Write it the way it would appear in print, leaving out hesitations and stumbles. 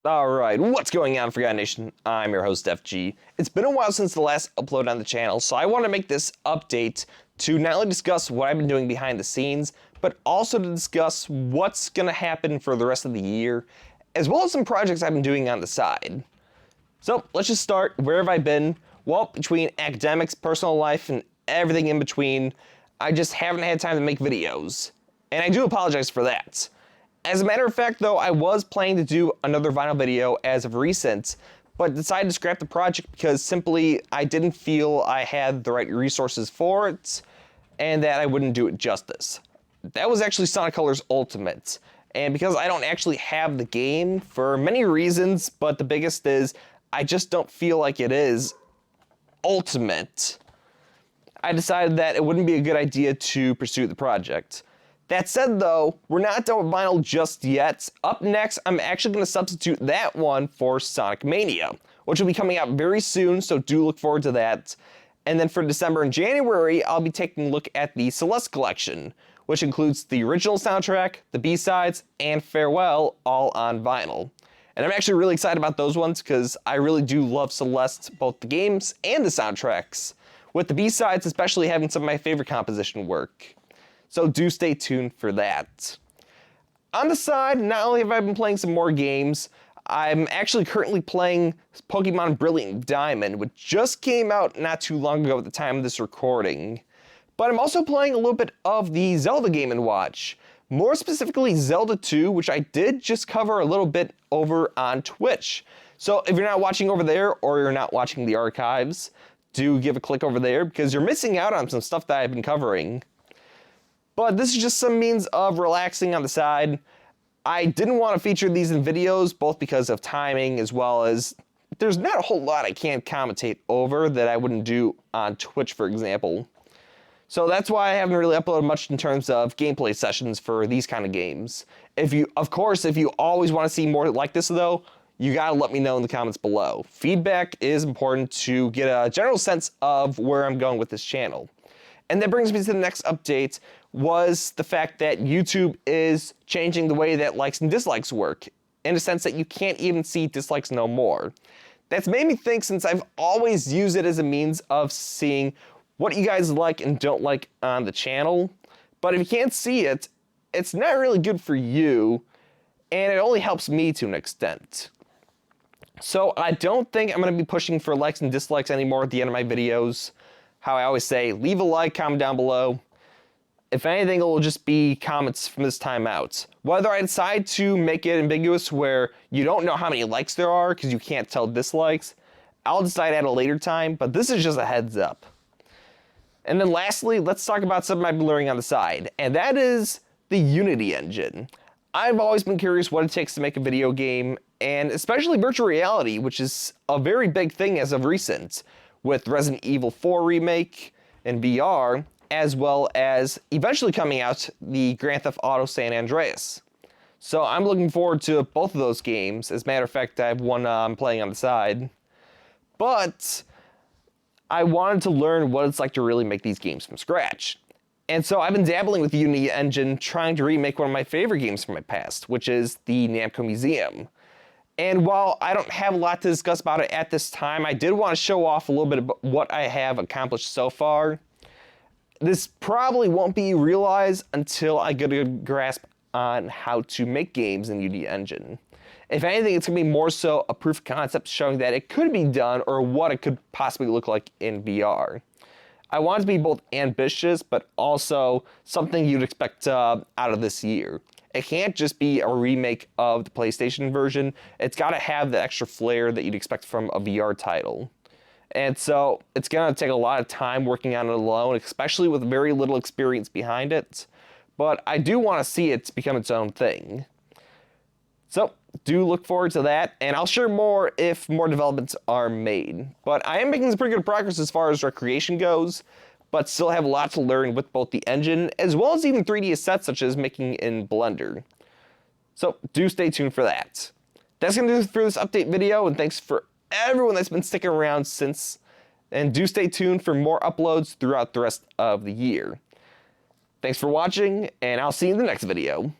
Alright, what's going on, Forgotten Nation? I'm your host, FG. It's been a while since the last upload on the channel, so I want to make this update to not only discuss what I've been doing behind the scenes, but also to discuss what's going to happen for the rest of the year, as well as some projects I've been doing on the side. So, let's just start. Where have I been? Well, between academics, personal life, and everything in between, I just haven't had time to make videos. And I do apologize for that. As a matter of fact, though, I was planning to do another vinyl video as of recent, but decided to scrap the project because simply I didn't feel I had the right resources for it, and that I wouldn't do it justice. That was actually Sonic Colors Ultimate, and because I don't actually have the game for many reasons, but the biggest is I just don't feel like it is Ultimate, I decided that it wouldn't be a good idea to pursue the project. That said, though, we're not done with vinyl just yet. Up next, I'm actually going to substitute that one for Sonic Mania, which will be coming out very soon, so do look forward to that. And then for December and January, I'll be taking a look at the Celeste collection, which includes the original soundtrack, the B-sides, and Farewell, all on vinyl. And I'm actually really excited about those ones because I really do love Celeste, both the games and the soundtracks, with the B-sides especially having some of my favorite composition work. So do stay tuned for that. On the side, not only have I been playing some more games, I'm actually currently playing Pokemon Brilliant Diamond, which just came out not too long ago at the time of this recording. But I'm also playing a little bit of the Zelda Game & Watch, more specifically Zelda 2, which I did just cover a little bit over on Twitch. So if you're not watching over there, or you're not watching the archives, do give a click over there, because you're missing out on some stuff that I've been covering. But this is just some means of relaxing on the side. I didn't want to feature these in videos, both because of timing, as well as there's not a whole lot I can't commentate over that I wouldn't do on Twitch, for example. So that's why I haven't really uploaded much in terms of gameplay sessions for these kind of games. Of course, if you always want to see more like this, though, you gotta let me know in the comments below. Feedback is important to get a general sense of where I'm going with this channel. And that brings me to the next update, was the fact that YouTube is changing the way that likes and dislikes work, in a sense that you can't even see dislikes no more. That's made me think, since I've always used it as a means of seeing what you guys like and don't like on the channel, but if you can't see it, it's not really good for you, and it only helps me to an extent. So I don't think I'm going to be pushing for likes and dislikes anymore at the end of my videos. How I always say, leave a like, comment down below. If anything, it will just be comments from this time out. Whether I decide to make it ambiguous where you don't know how many likes there are because you can't tell dislikes, I'll decide at a later time, but this is just a heads up. And then lastly, let's talk about something I've been learning on the side, and that is the Unity engine. I've always been curious what it takes to make a video game, and especially virtual reality, which is a very big thing as of recent, with Resident Evil 4 Remake in VR, as well as eventually coming out the Grand Theft Auto San Andreas. So I'm looking forward to both of those games. As a matter of fact, I have one I'm playing on the side. But I wanted to learn what it's like to really make these games from scratch. And so I've been dabbling with the Unity engine, trying to remake one of my favorite games from my past, which is the Namco Museum. And while I don't have a lot to discuss about it at this time, I did want to show off a little bit about what I have accomplished so far. This probably won't be realized until I get a grasp on how to make games in Unity engine. If anything, it's going to be more so a proof of concept showing that it could be done, or what it could possibly look like in VR. I want it to be both ambitious, but also something you'd expect out of this year. It can't just be a remake of the PlayStation version. It's got to have the extra flair that you'd expect from a VR title. And so it's going to take a lot of time working on it alone, especially with very little experience behind it. But I do want to see it become its own thing. So do look forward to that, and I'll share more if more developments are made. But I am making some pretty good progress as far as recreation goes, but still have a lot to learn with both the engine, as well as even 3D assets such as making in Blender. So do stay tuned for that. That's going to do it for this update video, and thanks for everyone that's been sticking around since, and do stay tuned for more uploads throughout the rest of the year. Thanks for watching, and I'll see you in the next video.